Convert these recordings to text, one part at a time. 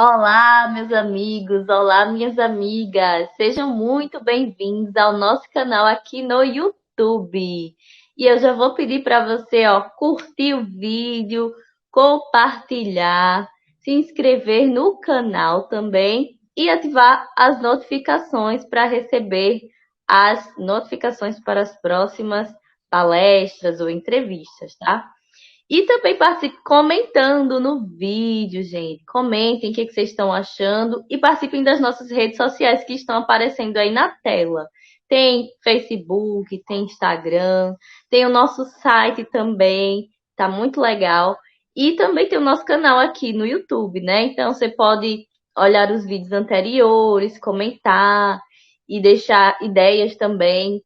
Olá, meus amigos, olá, minhas amigas. Sejam muito bem-vindos ao nosso canal aqui no YouTube. E eu já vou pedir para você, curtir o vídeo, compartilhar, se inscrever no canal também e ativar as notificações para receber as notificações para as próximas palestras ou entrevistas, tá? E também participe comentando no vídeo, gente. Comentem o que vocês estão achando e participem das nossas redes sociais que estão aparecendo aí na tela. Tem Facebook, tem Instagram, tem o nosso site também, tá muito legal. E também tem o nosso canal aqui no YouTube, né? Então você pode olhar os vídeos anteriores, comentar e deixar ideias também.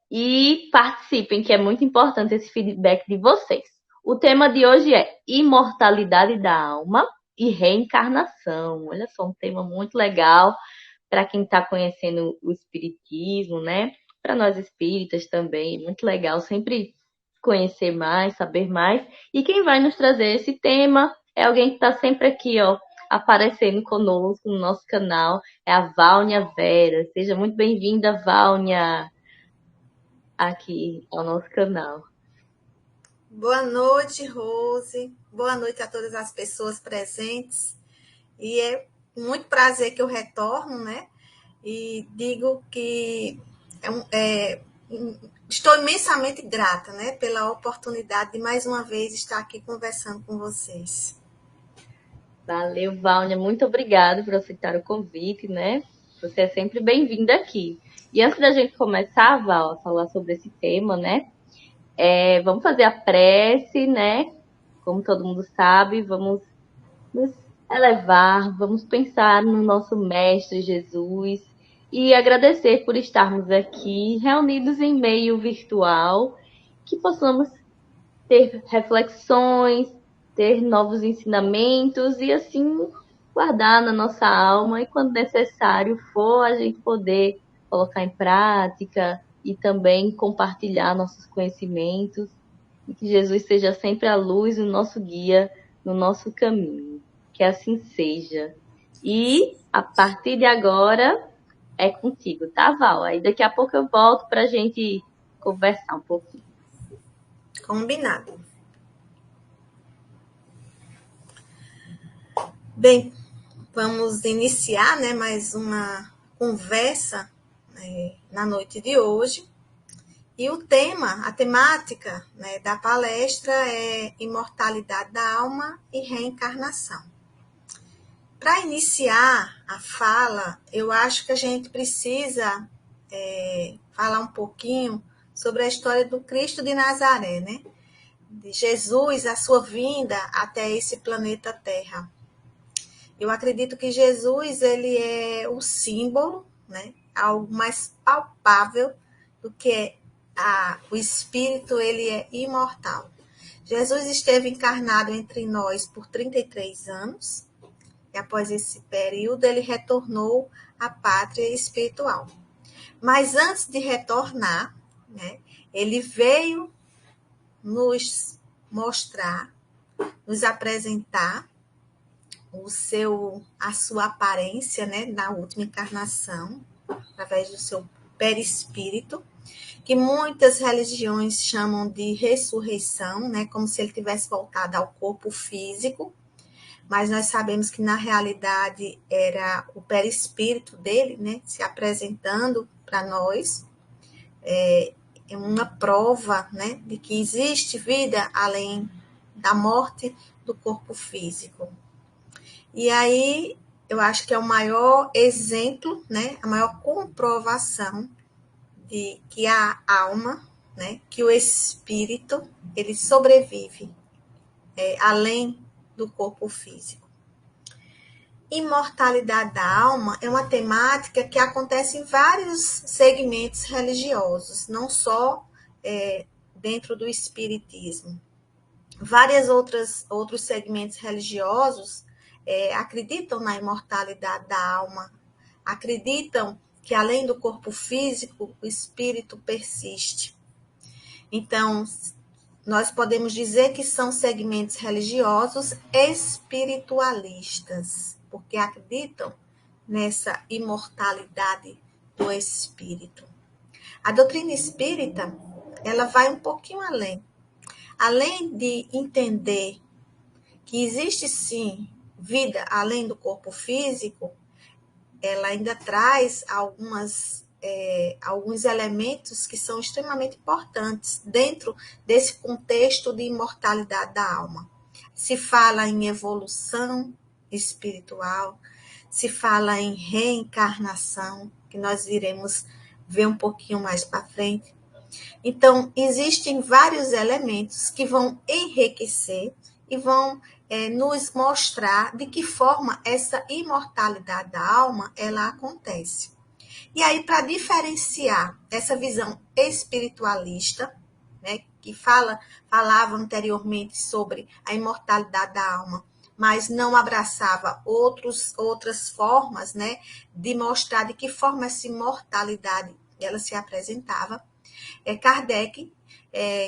E participem, que é muito importante esse feedback de vocês. O tema de hoje é imortalidade da alma e reencarnação. Olha só, um tema muito legal para quem está conhecendo o espiritismo, né? Para nós espíritas também, muito legal sempre conhecer mais, saber mais. E quem vai nos trazer esse tema é alguém que está sempre aqui, aparecendo conosco no nosso canal, é a Vânia Vera. Seja muito bem-vinda, Vânia, aqui ao nosso canal. Boa noite, Rose. Boa noite a todas as pessoas presentes. E é muito prazer que eu retorno, né? E digo que estou imensamente grata, né? Pela oportunidade de mais uma vez estar aqui conversando com vocês. Valeu, Vânia. Muito obrigada por aceitar o convite, né? Você é sempre bem-vinda aqui. E antes da gente começar, Val, a falar sobre esse tema, né? Vamos fazer a prece, né? Como todo mundo sabe, vamos nos elevar, vamos pensar no nosso Mestre Jesus e agradecer por estarmos aqui reunidos em meio virtual, que possamos ter reflexões, ter novos ensinamentos e assim guardar na nossa alma e quando necessário for a gente poder colocar em prática e também compartilhar nossos conhecimentos e que Jesus seja sempre a luz, o nosso guia no nosso caminho. Que assim seja. E a partir de agora é contigo, tá, Val? Aí daqui a pouco eu volto para a gente conversar um pouquinho. Combinado. Bem, vamos iniciar, né, mais uma conversa, na noite de hoje. E o tema, a temática, né, da palestra é imortalidade da alma e reencarnação. Para iniciar a fala, eu acho que a gente precisa falar um pouquinho sobre a história do Cristo de Nazaré, né? De Jesus, a sua vinda até esse planeta Terra. Eu acredito que Jesus ele é o símbolo, né? Algo mais palpável do que o espírito, ele é imortal. Jesus esteve encarnado entre nós por 33 anos, e após esse período ele retornou à pátria espiritual. Mas antes de retornar, né, ele veio nos mostrar, nos apresentar a sua aparência, né, na última encarnação, através do seu perispírito, que muitas religiões chamam de ressurreição, né, como se ele tivesse voltado ao corpo físico, mas nós sabemos que na realidade era o perispírito dele, né, se apresentando para nós, é uma prova, né, de que existe vida além da morte do corpo físico. E aí eu acho que é o maior exemplo, né, a maior comprovação de que a alma, né, que o espírito, ele sobrevive além do corpo físico. Imortalidade da alma é uma temática que acontece em vários segmentos religiosos, não só dentro do espiritismo. Vários outros segmentos religiosos acreditam na imortalidade da alma, acreditam que além do corpo físico, o espírito persiste. Então, nós podemos dizer que são segmentos religiosos espiritualistas. porque acreditam nessa imortalidade do espírito. A doutrina espírita, ela vai um pouquinho além. Além de entender que existe sim vida além do corpo físico, ela ainda traz alguns elementos que são extremamente importantes dentro desse contexto de imortalidade da alma. Se fala em evolução espiritual, se fala em reencarnação, que nós iremos ver um pouquinho mais para frente. Então, existem vários elementos que vão enriquecer e vão nos mostrar de que forma essa imortalidade da alma ela acontece. E aí, para diferenciar essa visão espiritualista, né, que falava anteriormente sobre a imortalidade da alma, mas não abraçava outras formas, né, de mostrar de que forma essa imortalidade ela se apresentava, Kardec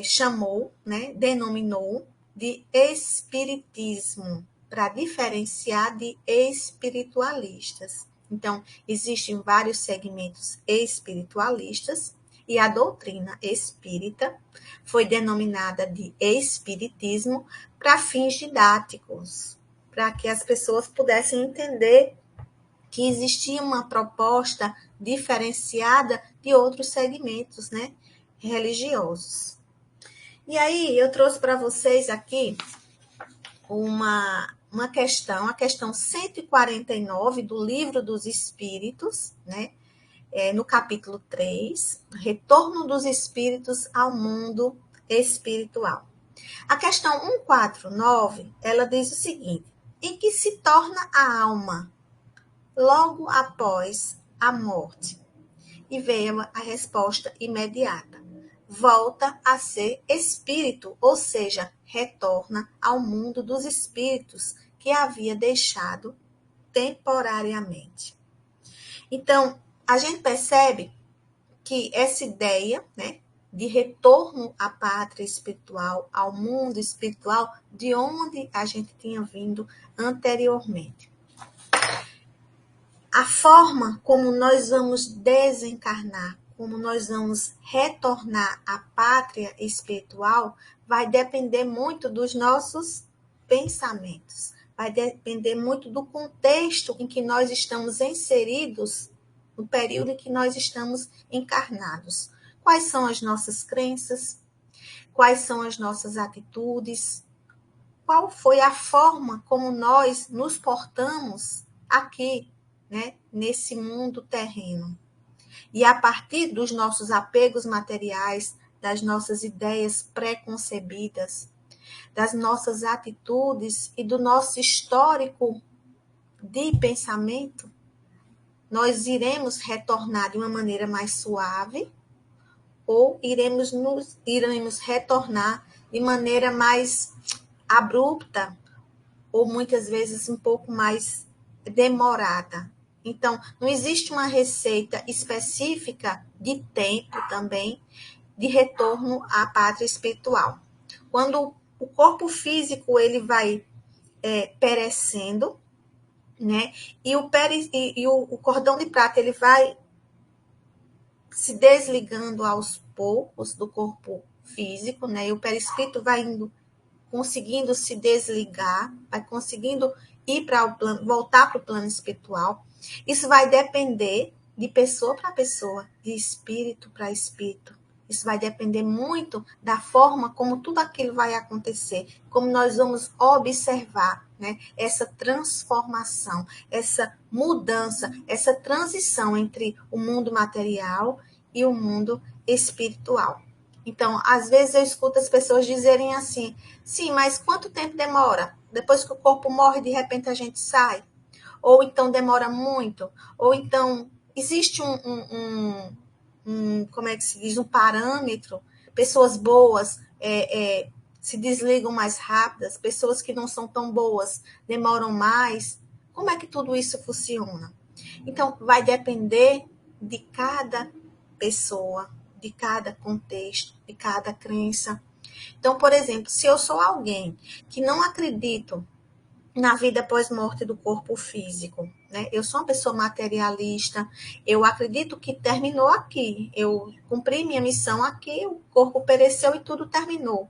chamou, né, denominou de espiritismo, para diferenciar de espiritualistas. Então, existem vários segmentos espiritualistas e a doutrina espírita foi denominada de espiritismo para fins didáticos, para que as pessoas pudessem entender que existia uma proposta diferenciada de outros segmentos, né, religiosos. E aí eu trouxe para vocês aqui uma questão, a questão 149 do Livro dos Espíritos, né, no capítulo 3, Retorno dos Espíritos ao Mundo Espiritual. A questão 149, ela diz o seguinte: em que se torna a alma logo após a morte? E veio a resposta imediata: volta a ser espírito, ou seja, retorna ao mundo dos espíritos que havia deixado temporariamente. Então, a gente percebe que essa ideia, né, de retorno à pátria espiritual, ao mundo espiritual, de onde a gente tinha vindo anteriormente. A forma como nós vamos desencarnar, como nós vamos retornar à pátria espiritual, vai depender muito dos nossos pensamentos, vai depender muito do contexto em que nós estamos inseridos, no período em que nós estamos encarnados. Quais são as nossas crenças? Quais são as nossas atitudes? Qual foi a forma como nós nos portamos aqui, né, nesse mundo terreno? E a partir dos nossos apegos materiais, das nossas ideias preconcebidas, das nossas atitudes e do nosso histórico de pensamento, nós iremos retornar de uma maneira mais suave ou iremos retornar de maneira mais abrupta ou muitas vezes um pouco mais demorada. Então, não existe uma receita específica de tempo também de retorno à pátria espiritual. Quando o corpo físico ele vai perecendo, né? E o cordão de prata ele vai se desligando aos poucos do corpo físico, né? E o perispírito vai indo, conseguindo se desligar, vai conseguindo ir para o plano, voltar para o plano espiritual. Isso vai depender de pessoa para pessoa, de espírito para espírito. Isso vai depender muito da forma como tudo aquilo vai acontecer, como nós vamos observar, né, essa transformação, essa mudança, essa transição entre o mundo material e o mundo espiritual. Então, às vezes eu escuto as pessoas dizerem assim: sim, mas quanto tempo demora? Depois que o corpo morre, de repente a gente sai? Ou então demora muito? Ou então existe como é que se diz, um parâmetro? Pessoas boas se desligam mais rápidas, pessoas que não são tão boas demoram mais. Como é que tudo isso funciona? Então, vai depender de cada pessoa, de cada contexto, de cada crença. Então, por exemplo, se eu sou alguém que não acredito na vida pós-morte do corpo físico, né? Eu sou uma pessoa materialista, eu acredito que terminou aqui, eu cumpri minha missão aqui, o corpo pereceu e tudo terminou.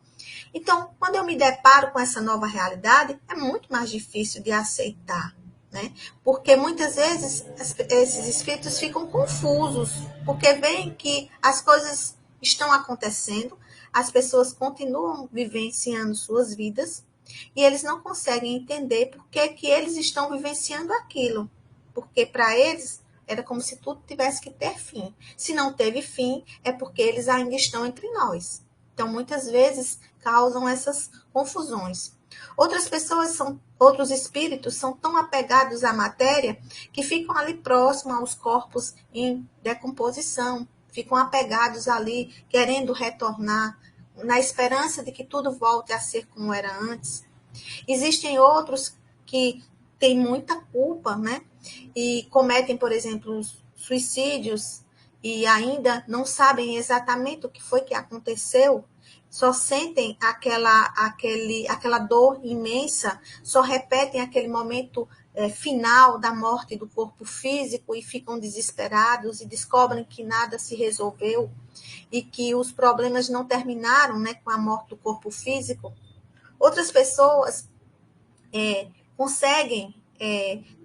Então, quando eu me deparo com essa nova realidade, é muito mais difícil de aceitar, né? Porque muitas vezes esses espíritos ficam confusos, porque veem que as coisas estão acontecendo, as pessoas continuam vivenciando suas vidas, e eles não conseguem entender por que eles estão vivenciando aquilo. Porque para eles era como se tudo tivesse que ter fim. Se não teve fim, é porque eles ainda estão entre nós. Então, muitas vezes, causam essas confusões. Outras pessoas outros espíritos são tão apegados à matéria que ficam ali próximo aos corpos em decomposição, ficam apegados ali, querendo retornar, na esperança de que tudo volte a ser como era antes. Existem outros que têm muita culpa, né? E cometem, por exemplo, suicídios e ainda não sabem exatamente o que foi que aconteceu, só sentem aquela dor imensa, só repetem aquele momento final da morte do corpo físico e ficam desesperados e descobrem que nada se resolveu e que os problemas não terminaram, né, com a morte do corpo físico. Outras pessoas conseguem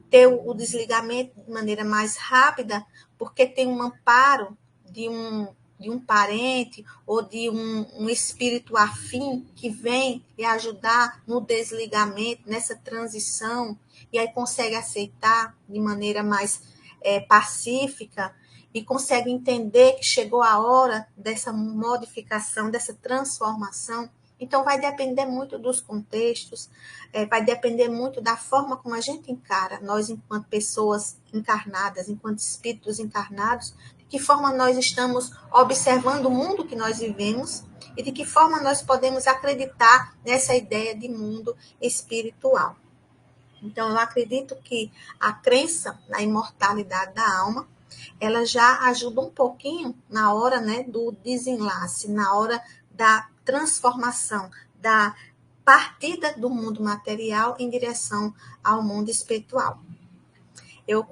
ter o desligamento de maneira mais rápida, porque tem um amparo de um parente ou de um espírito afim que vem lhe ajudar no desligamento, nessa transição, e aí consegue aceitar de maneira mais pacífica e consegue entender que chegou a hora dessa modificação, dessa transformação. Então, vai depender muito dos contextos, vai depender muito da forma como a gente encara, nós enquanto pessoas encarnadas, enquanto espíritos encarnados, de que forma nós estamos observando o mundo que nós vivemos e de que forma nós podemos acreditar nessa ideia de mundo espiritual. Então, eu acredito que a crença na imortalidade da alma, ela já ajuda um pouquinho na hora, né, do desenlace, na hora da transformação, da partida do mundo material em direção ao mundo espiritual. Eu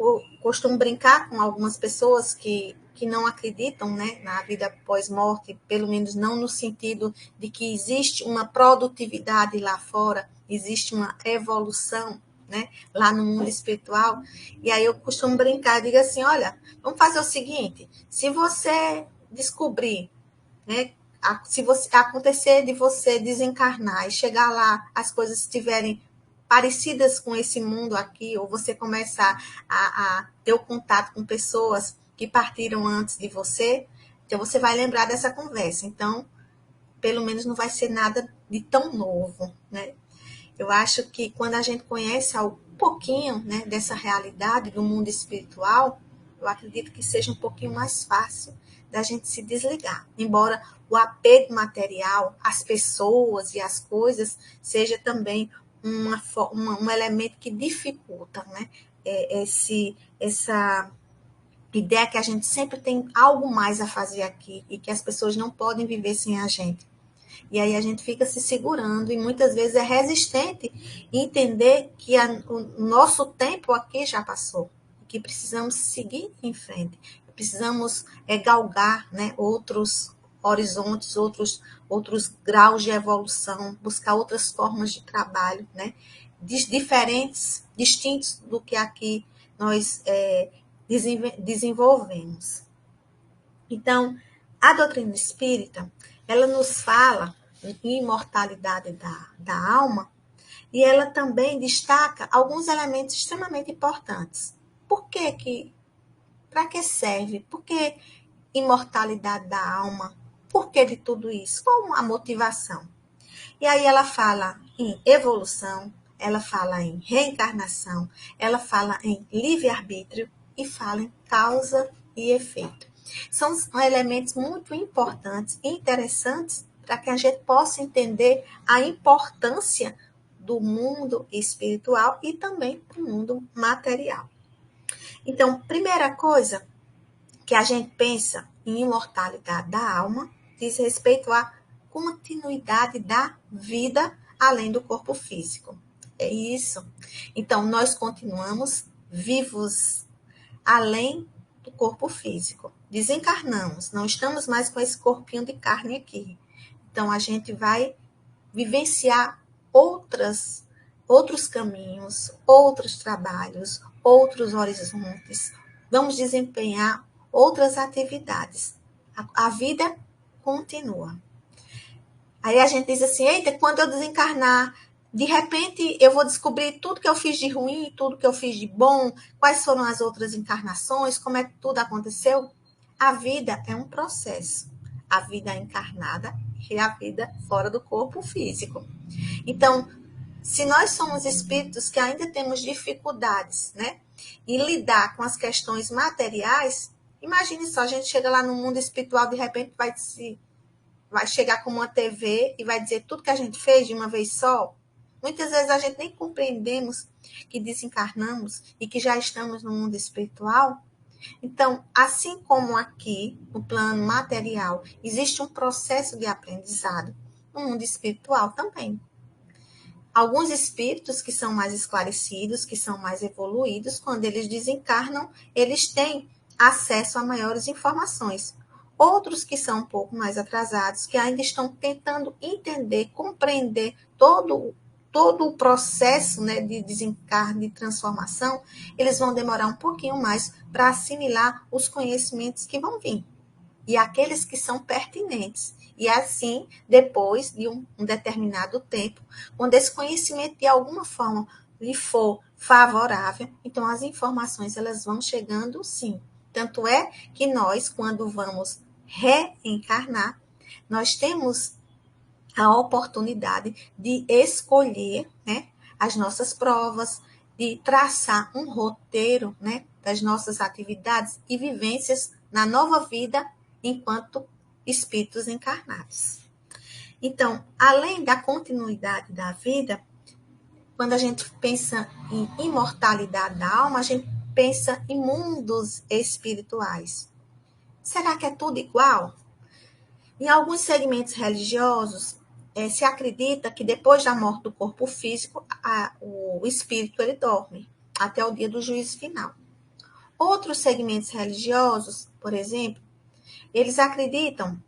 costumo brincar com algumas pessoas que não acreditam, né, na vida pós-morte, pelo menos não no sentido de que existe uma produtividade lá fora, existe uma evolução, né, lá no mundo espiritual. E aí eu costumo brincar, digo assim, olha, vamos fazer o seguinte, se você descobrir, né, se você, acontecer de você desencarnar e chegar lá, as coisas estiverem parecidas com esse mundo aqui, ou você começar a ter o contato com pessoas que partiram antes de você, então você vai lembrar dessa conversa. Então, pelo menos não vai ser nada de tão novo, né? Eu acho que quando a gente conhece um pouquinho, né, dessa realidade do mundo espiritual, eu acredito que seja um pouquinho mais fácil da gente se desligar. Embora o apego material às pessoas e às coisas seja também um elemento que dificulta, né, essa ideia que a gente sempre tem algo mais a fazer aqui e que as pessoas não podem viver sem a gente. E aí a gente fica se segurando e muitas vezes é resistente em entender que o nosso tempo aqui já passou, que precisamos seguir em frente, precisamos galgar, né, outros horizontes, outros graus de evolução, buscar outras formas de trabalho, né, diferentes, distintos do que aqui nós desenvolvemos. Então, a doutrina espírita, ela nos fala em imortalidade da alma e ela também destaca alguns elementos extremamente importantes. Para que serve? Por que imortalidade da alma? Por que de tudo isso? Qual a motivação? E aí ela fala em evolução, ela fala em reencarnação, ela fala em livre-arbítrio e fala em causa e efeito. São elementos muito importantes e interessantes para que a gente possa entender a importância do mundo espiritual e também do mundo material. Então, primeira coisa que a gente pensa em imortalidade da alma diz respeito à continuidade da vida além do corpo físico. É isso. Então, nós continuamos vivos além do corpo físico. Desencarnamos, não estamos mais com esse corpinho de carne aqui. Então, a gente vai vivenciar outros caminhos, outros trabalhos, outros horizontes. Vamos desempenhar outras atividades. A vida continua. Aí a gente diz assim, eita, quando eu desencarnar, de repente eu vou descobrir tudo que eu fiz de ruim, tudo que eu fiz de bom, quais foram as outras encarnações, como é que tudo aconteceu. A vida é um processo. A vida encarnada e a vida fora do corpo físico. Então, se nós somos espíritos que ainda temos dificuldades, né, em lidar com as questões materiais, imagine só, a gente chega lá no mundo espiritual, de repente vai chegar com uma TV e vai dizer tudo que a gente fez de uma vez só. Muitas vezes a gente nem compreendemos que desencarnamos e que já estamos no mundo espiritual. Então, assim como aqui, no plano material, existe um processo de aprendizado, no mundo espiritual também. Alguns espíritos que são mais esclarecidos, que são mais evoluídos, quando eles desencarnam, eles têm acesso a maiores informações. Outros que são um pouco mais atrasados, que ainda estão tentando entender, compreender todo o processo, né, de desencarne, de transformação, eles vão demorar um pouquinho mais para assimilar os conhecimentos que vão vir. E aqueles que são pertinentes. E assim, depois de um determinado tempo, quando esse conhecimento de alguma forma lhe for favorável, então as informações elas vão chegando sim. Tanto é que nós, quando vamos reencarnar, nós temos a oportunidade de escolher, né, as nossas provas, de traçar um roteiro, né, das nossas atividades e vivências na nova vida enquanto espíritos encarnados. Então, além da continuidade da vida, quando a gente pensa em imortalidade da alma, a gente pensa em mundos espirituais. Será que é tudo igual? Em alguns segmentos religiosos, se acredita que depois da morte do corpo físico, o espírito ele dorme até o dia do juízo final. Outros segmentos religiosos, por exemplo, eles acreditam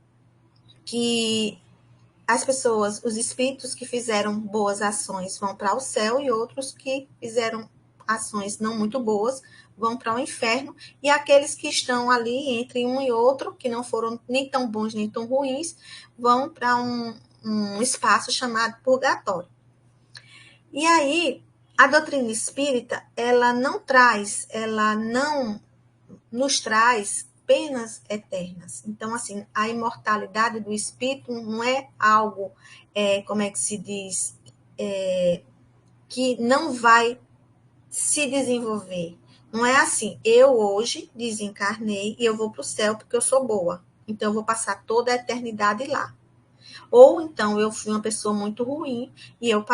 que as pessoas, os espíritos que fizeram boas ações vão para o céu e outros que fizeram ações não muito boas vão para o inferno, e aqueles que estão ali entre um e outro, que não foram nem tão bons nem tão ruins, vão para um espaço chamado purgatório. E aí, a doutrina espírita, ela não nos traz penas eternas. Então, assim, a imortalidade do espírito não é algo, como é que se diz, que não vai se desenvolver. Não é assim, eu hoje desencarnei e eu vou para o céu porque eu sou boa. Então, eu vou passar toda a eternidade lá. Ou então, eu fui uma pessoa muito ruim e eu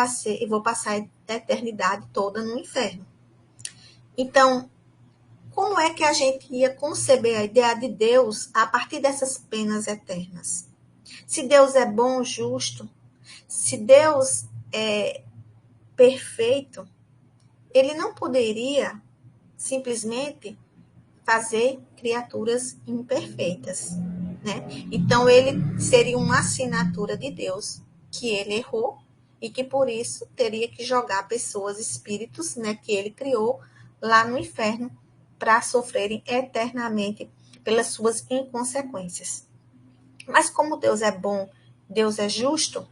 vou passar a eternidade toda no inferno. Então, como é que a gente ia conceber a ideia de Deus a partir dessas penas eternas? Se Deus é bom, justo, se Deus é perfeito, ele não poderia simplesmente fazer criaturas imperfeitas, né? Então ele seria uma assinatura de Deus que ele errou e que por isso teria que jogar pessoas, espíritos, né, que ele criou lá no inferno para sofrerem eternamente pelas suas inconsequências. Mas como Deus é bom, Deus é justo,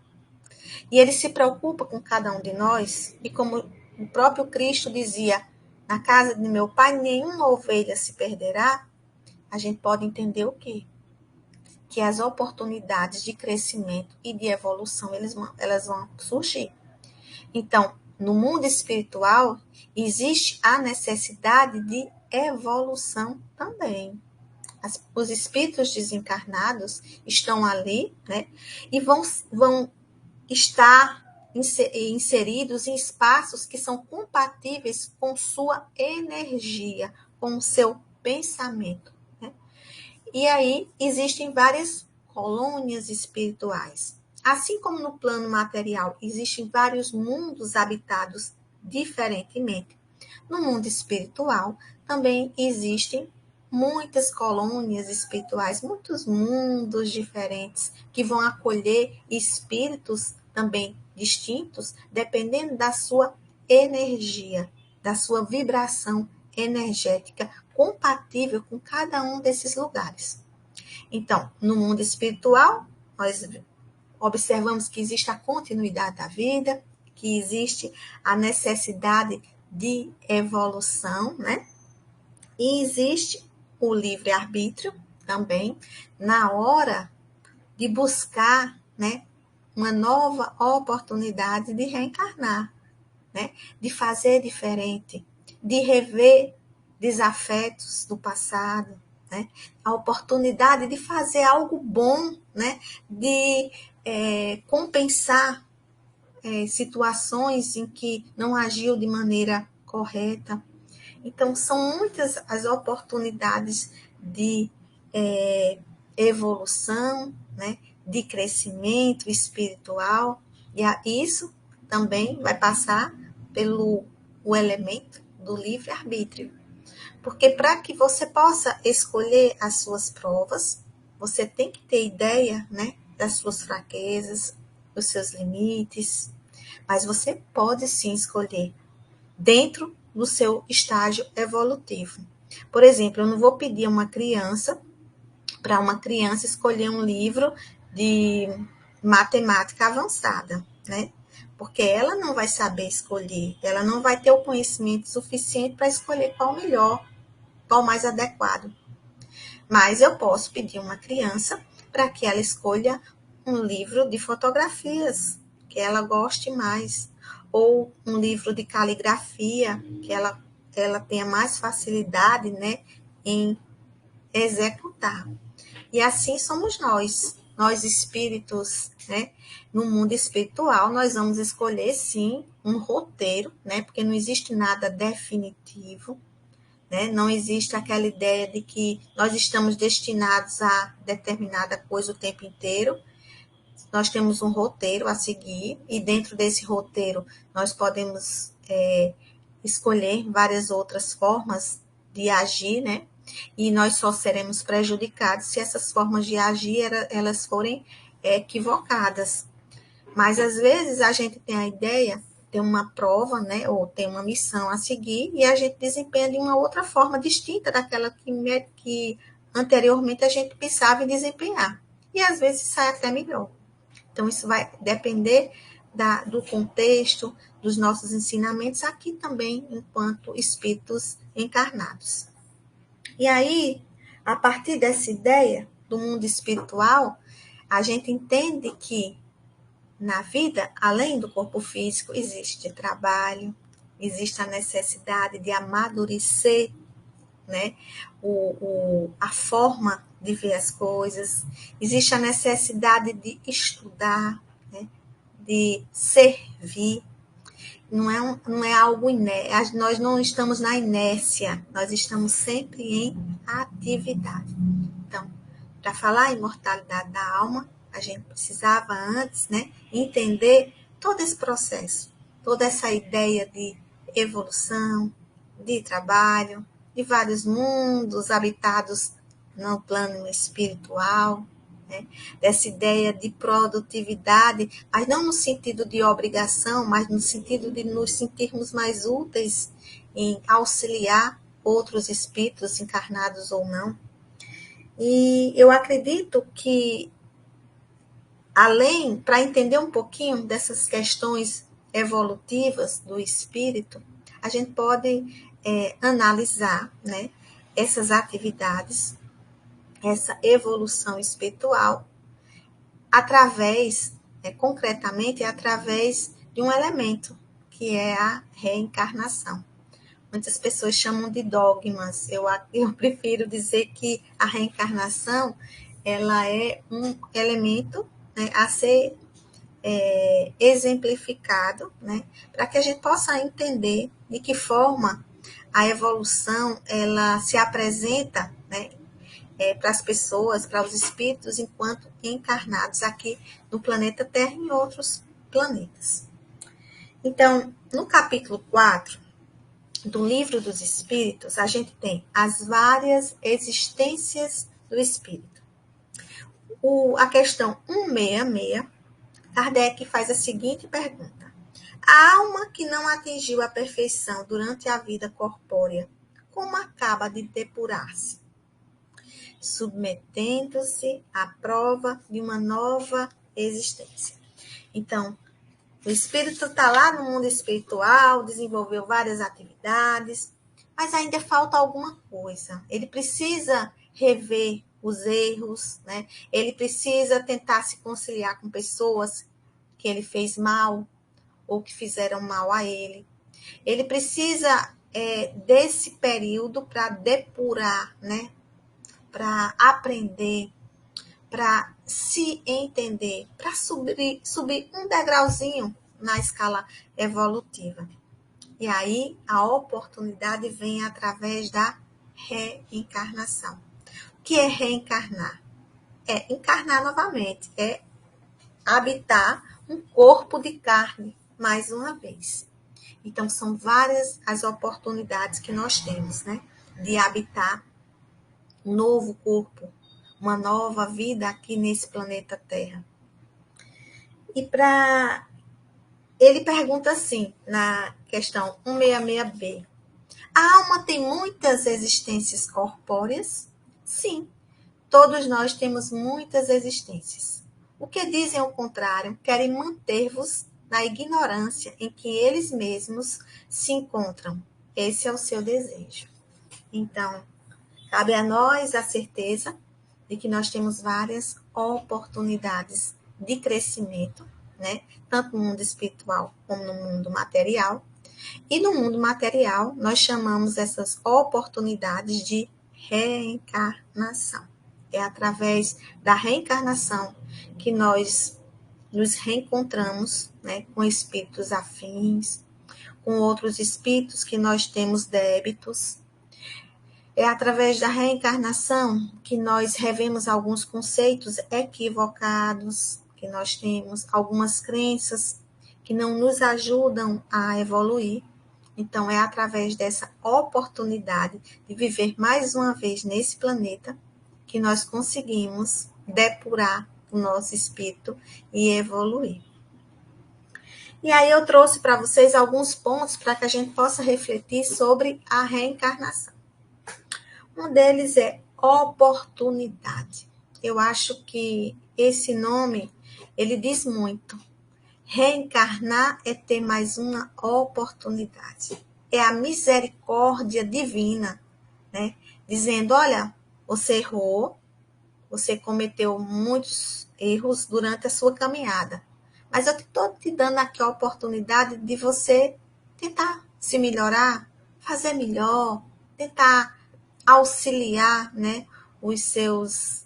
e ele se preocupa com cada um de nós, e como o próprio Cristo dizia, na casa de meu pai nenhuma ovelha se perderá, a gente pode entender o quê? Que as oportunidades de crescimento e de evolução elas vão surgir. Então, no mundo espiritual, existe a necessidade de evolução também. Os espíritos desencarnados estão ali, né? E vão estar inseridos em espaços que são compatíveis com sua energia, com o seu pensamento, né? E aí existem várias colônias espirituais. Assim como no plano material existem vários mundos habitados diferentemente. No mundo espiritual, também existem muitas colônias espirituais, muitos mundos diferentes que vão acolher espíritos também distintos, dependendo da sua energia, da sua vibração energética compatível com cada um desses lugares. Então, no mundo espiritual, nós observamos que existe a continuidade da vida, que existe a necessidade de evolução, né? E existe o livre-arbítrio também na hora de buscar, né, uma nova oportunidade de reencarnar, né, de fazer diferente, de rever desafetos do passado, né, a oportunidade de fazer algo bom, né, de compensar situações em que não agiu de maneira correta. Então, são muitas as oportunidades de evolução, né, de crescimento espiritual, e isso também vai passar pelo o elemento do livre-arbítrio. Porque para que você possa escolher as suas provas, você tem que ter ideia, né, das suas fraquezas, dos seus limites, mas você pode sim escolher dentro do seu estágio evolutivo. Por exemplo, eu não vou pedir para uma criança escolher um livro de matemática avançada, né? Porque ela não vai saber escolher, ela não vai ter o conhecimento suficiente para escolher qual o melhor, qual o mais adequado. Mas eu posso pedir uma criança para que ela escolha um livro de fotografias que ela goste mais, ou um livro de caligrafia que ela tenha mais facilidade, né, em executar. E assim somos nós espíritos, né? No mundo espiritual, nós vamos escolher sim um roteiro, né? Porque não existe nada definitivo, né? Não existe aquela ideia de que nós estamos destinados a determinada coisa o tempo inteiro. Nós temos um roteiro a seguir, e dentro desse roteiro nós podemos escolher várias outras formas de agir, né? E nós só seremos prejudicados se essas formas de agir elas forem equivocadas. Mas às vezes a gente tem a ideia, tem uma prova, né, ou tem uma missão a seguir, e a gente desempenha de uma outra forma distinta daquela que anteriormente a gente pensava em desempenhar. E às vezes sai até melhor. Então isso vai depender do contexto, dos nossos ensinamentos aqui também, enquanto espíritos encarnados. E aí, a partir dessa ideia do mundo espiritual, a gente entende que na vida, além do corpo físico, existe trabalho, existe a necessidade de amadurecer, né, a forma de ver as coisas, existe a necessidade de estudar, né, de servir. Não é algo inércia, nós não estamos na inércia, nós estamos sempre em atividade. Então, para falar em imortalidade da alma, a gente precisava antes, né, entender todo esse processo, toda essa ideia de evolução, de trabalho, de vários mundos habitados no plano espiritual, né, dessa ideia de produtividade, mas não no sentido de obrigação, mas no sentido de nos sentirmos mais úteis em auxiliar outros espíritos, encarnados ou não. E eu acredito que, além, para entender um pouquinho dessas questões evolutivas do espírito, a gente pode analisar, né, essas atividades, essa evolução espiritual, através, concretamente, através de um elemento, que é a reencarnação. Muitas pessoas chamam de dogmas. Eu prefiro dizer que a reencarnação ela é um elemento, né, a ser exemplificado, né, para que a gente possa entender de que forma a evolução ela se apresenta, né, para as pessoas, para os espíritos, enquanto encarnados aqui no planeta Terra e em outros planetas. Então, no capítulo 4 do Livro dos Espíritos, a gente tem as várias existências do espírito. A questão 166, Kardec faz a seguinte pergunta: a alma que não atingiu a perfeição durante a vida corpórea, como acaba de depurar-se? Submetendo-se à prova de uma nova existência. Então, o espírito está lá no mundo espiritual, desenvolveu várias atividades, mas ainda falta alguma coisa. Ele precisa rever os erros, né? Ele precisa tentar se conciliar com pessoas que ele fez mal ou que fizeram mal a ele. Ele precisa desse período para depurar, né? Para aprender, para se entender, para subir um degrauzinho na escala evolutiva. E aí a oportunidade vem através da reencarnação. O que é reencarnar? É encarnar novamente, é habitar um corpo de carne mais uma vez. Então são várias as oportunidades que nós temos, né, de habitar um novo corpo, uma nova vida aqui nesse planeta Terra. E para ele pergunta assim, na questão 166b, a alma tem muitas existências corpóreas? Sim, todos nós temos muitas existências. O que dizem ao contrário, querem manter-vos na ignorância em que eles mesmos se encontram. Esse é o seu desejo. Então, cabe a nós a certeza de que nós temos várias oportunidades de crescimento, né? Tanto no mundo espiritual como no mundo material. E no mundo material, nós chamamos essas oportunidades de reencarnação. É através da reencarnação que nós nos reencontramos, né, com espíritos afins, com outros espíritos que nós temos débitos. É através da reencarnação que nós revemos alguns conceitos equivocados, que nós temos algumas crenças que não nos ajudam a evoluir. Então, é através dessa oportunidade de viver mais uma vez nesse planeta que nós conseguimos depurar o nosso espírito e evoluir. E aí eu trouxe para vocês alguns pontos para que a gente possa refletir sobre a reencarnação. Um deles é oportunidade. Eu acho que esse nome, ele diz muito. Reencarnar é ter mais uma oportunidade. É a misericórdia divina, né? Dizendo, olha, você errou, você cometeu muitos erros durante a sua caminhada, mas eu estou te dando aqui a oportunidade de você tentar se melhorar, fazer melhor, tentar auxiliar, né, os seus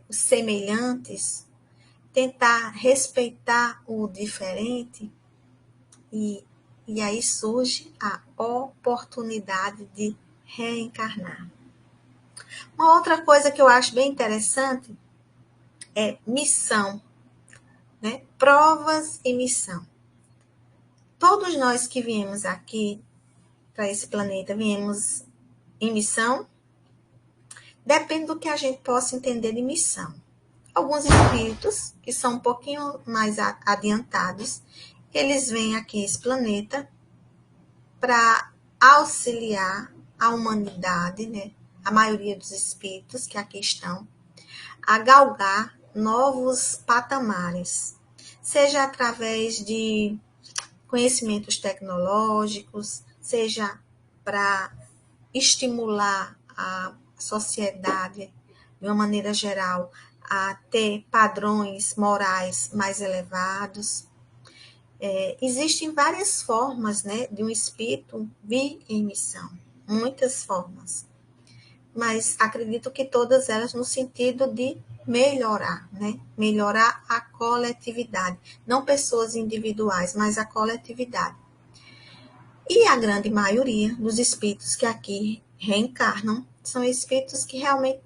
os semelhantes, tentar respeitar o diferente, e aí surge a oportunidade de reencarnar. Uma outra coisa que eu acho bem interessante é missão, né? Provas e missão. Todos nós que viemos aqui para esse planeta, viemos em missão, depende do que a gente possa entender de missão. Alguns espíritos, que são um pouquinho mais adiantados, eles vêm aqui esse planeta para auxiliar a humanidade, né? A maioria dos espíritos que aqui estão, a galgar novos patamares, seja através de conhecimentos tecnológicos, seja para estimular a sociedade, de uma maneira geral, a ter padrões morais mais elevados. Existem várias formas, né, de um espírito vir em missão, muitas formas, mas acredito que todas elas no sentido de melhorar, né, melhorar a coletividade, não pessoas individuais, mas a coletividade. E a grande maioria dos espíritos que aqui reencarnam são espíritos que realmente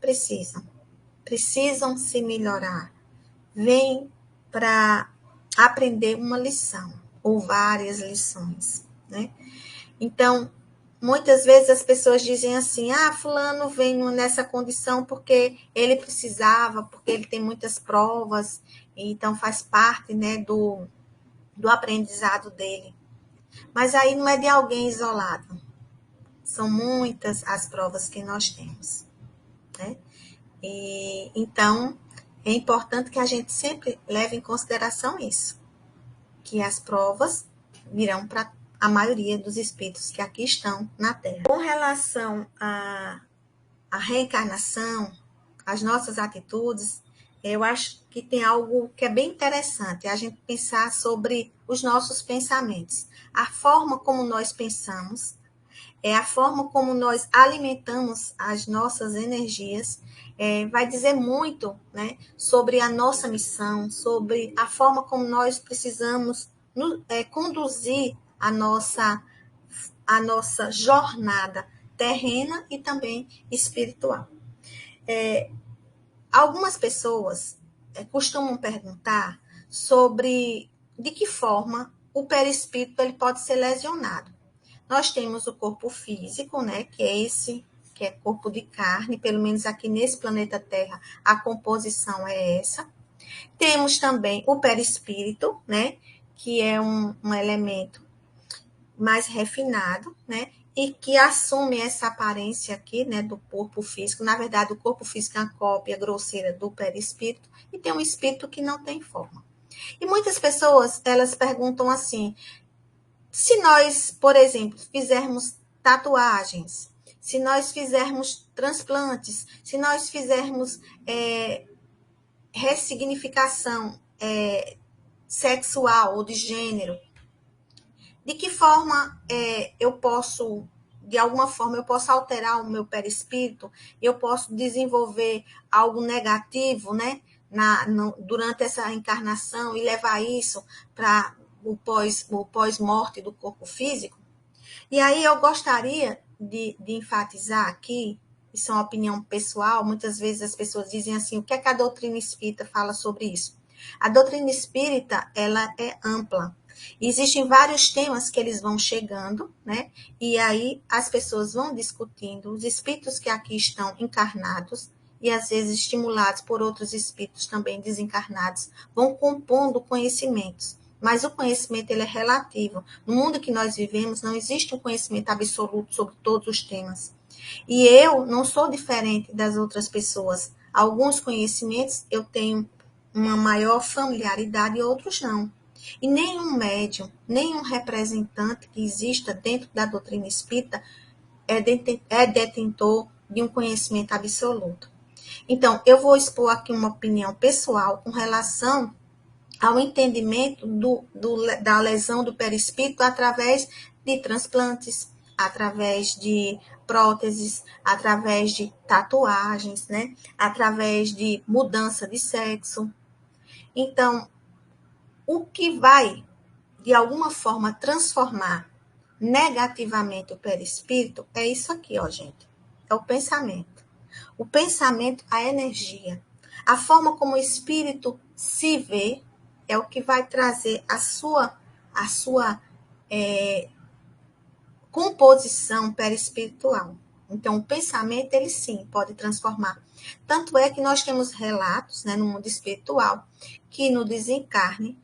precisam se melhorar, vêm para aprender uma lição. ou várias lições, né? Então, muitas vezes as pessoas dizem assim, fulano veio nessa condição porque ele precisava, porque ele tem muitas provas, então faz parte, né, do aprendizado dele. Mas aí não é de alguém isolado. São muitas as provas que nós temos, né? E, então, é importante que a gente sempre leve em consideração isso, que as provas virão para a maioria dos espíritos que aqui estão na Terra. Com relação à reencarnação, às nossas atitudes, eu acho que tem algo que é bem interessante, a gente pensar sobre os nossos pensamentos. A forma como nós pensamos, é a forma como nós alimentamos as nossas energias, vai dizer muito, né, sobre a nossa missão, sobre a forma como nós precisamos conduzir a nossa jornada terrena e também espiritual. Algumas pessoas costumam perguntar sobre de que forma o perispírito ele pode ser lesionado. Nós temos o corpo físico, né, que é esse, que é corpo de carne, pelo menos aqui nesse planeta Terra, a composição é essa. Temos também o perispírito, né, que é um elemento mais refinado, né, e que assume essa aparência aqui, né, do corpo físico. Na verdade, o corpo físico é uma cópia grosseira do perispírito, e tem um espírito que não tem forma. E muitas pessoas, elas perguntam assim, se nós, por exemplo, fizermos tatuagens, se nós fizermos transplantes, se nós fizermos ressignificação sexual ou de gênero, de que forma eu posso, de alguma forma, eu posso alterar o meu perispírito, eu posso desenvolver algo negativo, né, durante essa encarnação e levar isso para o pós-morte do corpo físico? E aí eu gostaria de enfatizar aqui, isso é uma opinião pessoal, muitas vezes as pessoas dizem assim, o que é que a doutrina espírita fala sobre isso? A doutrina espírita, ela é ampla. Existem vários temas que eles vão chegando, né? E aí as pessoas vão discutindo, os espíritos que aqui estão encarnados, e às vezes estimulados por outros espíritos também desencarnados, vão compondo conhecimentos. Mas o conhecimento ele é relativo. No mundo que nós vivemos, não existe um conhecimento absoluto sobre todos os temas. E eu não sou diferente das outras pessoas. Alguns conhecimentos eu tenho uma maior familiaridade e outros não. E nenhum médium, nenhum representante que exista dentro da doutrina espírita é detentor de um conhecimento absoluto. Então, eu vou expor aqui uma opinião pessoal com relação ao entendimento da lesão do perispírito através de transplantes, através de próteses, através de tatuagens, né? Através de mudança de sexo. Então, o que vai, de alguma forma, transformar negativamente o perispírito é isso aqui, ó, gente. É o pensamento. O pensamento, a energia. A forma como o espírito se vê é o que vai trazer a sua composição perispiritual. Então, o pensamento, ele sim, pode transformar. Tanto é que nós temos relatos, né, no mundo espiritual, que no desencarne,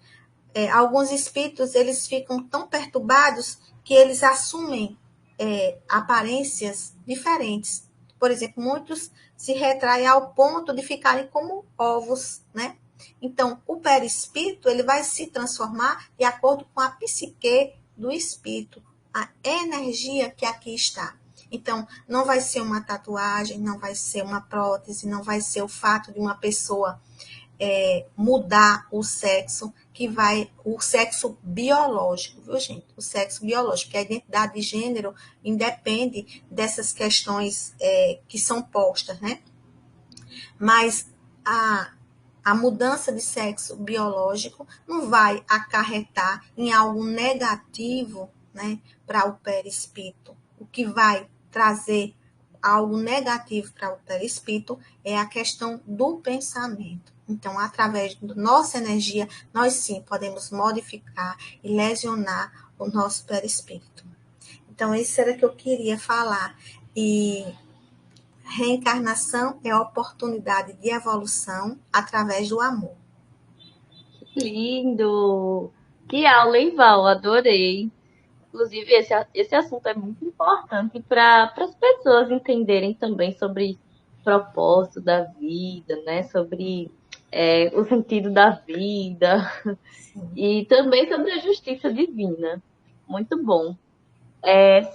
alguns espíritos, eles ficam tão perturbados que eles assumem aparências diferentes. Por exemplo, muitos se retraem ao ponto de ficarem como ovos, né? Então, o perispírito, ele vai se transformar de acordo com a psique do espírito, a energia que aqui está. Então, não vai ser uma tatuagem, não vai ser uma prótese, não vai ser o fato de uma pessoa mudar o sexo, o sexo biológico, viu, gente? O sexo biológico, que a identidade de gênero independe dessas questões que são postas, né? Mas a mudança de sexo biológico não vai acarretar em algo negativo, né, para o perispírito. O que vai trazer algo negativo para o perispírito é a questão do pensamento. Então, através da nossa energia, nós sim podemos modificar e lesionar o nosso perispírito. Então, isso era que eu queria falar. E reencarnação é a oportunidade de evolução através do amor. Lindo! Que aula, hein, Val? Adorei. Inclusive, esse assunto é muito importante para as pessoas entenderem também sobre o propósito da vida, né? Sobre o sentido da vida Sim. e também sobre a justiça divina. Muito bom.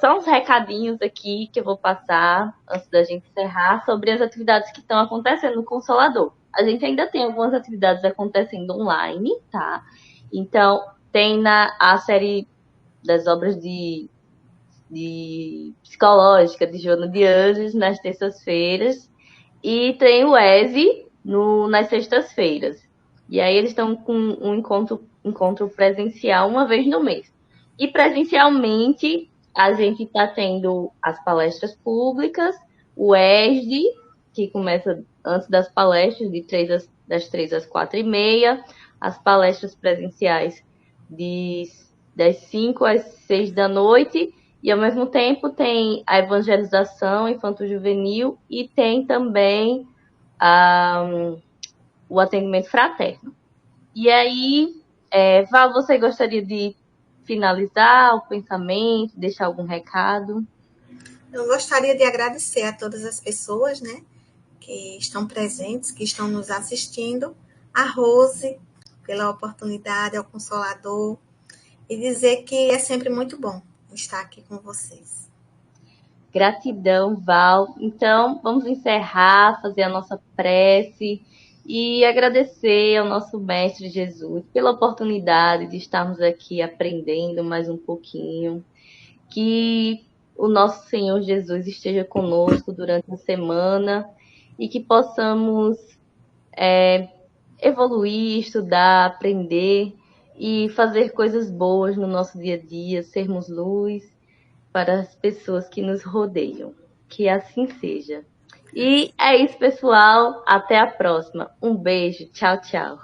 Só uns recadinhos aqui que eu vou passar antes da gente encerrar sobre as atividades que estão acontecendo no Consolador. A gente ainda tem algumas atividades acontecendo online, tá? Então, tem a série das obras de psicológica de Joana de Anjos nas terças-feiras e tem o ESE nas sextas-feiras. E aí eles estão com um encontro presencial uma vez no mês. E presencialmente a gente está tendo as palestras públicas, o ESD, que começa antes das palestras, das 3 às 4h30, as palestras presenciais das 5 às 6 da noite, e ao mesmo tempo tem a evangelização infanto-juvenil e tem também o atendimento fraterno. E aí, Val, você gostaria de finalizar o pensamento, deixar algum recado? Eu gostaria de agradecer a todas as pessoas, né, que estão presentes, que estão nos assistindo, a Rose, pela oportunidade, ao Consolador, e dizer que é sempre muito bom estar aqui com vocês. Gratidão, Val. Então, vamos encerrar, fazer a nossa prece e agradecer ao nosso Mestre Jesus pela oportunidade de estarmos aqui aprendendo mais um pouquinho. Que o nosso Senhor Jesus esteja conosco durante a semana e que possamos evoluir, estudar, aprender e fazer coisas boas no nosso dia a dia, sermos luz para as pessoas que nos rodeiam. Que assim seja. E é isso, pessoal. Até a próxima. Um beijo. Tchau, tchau.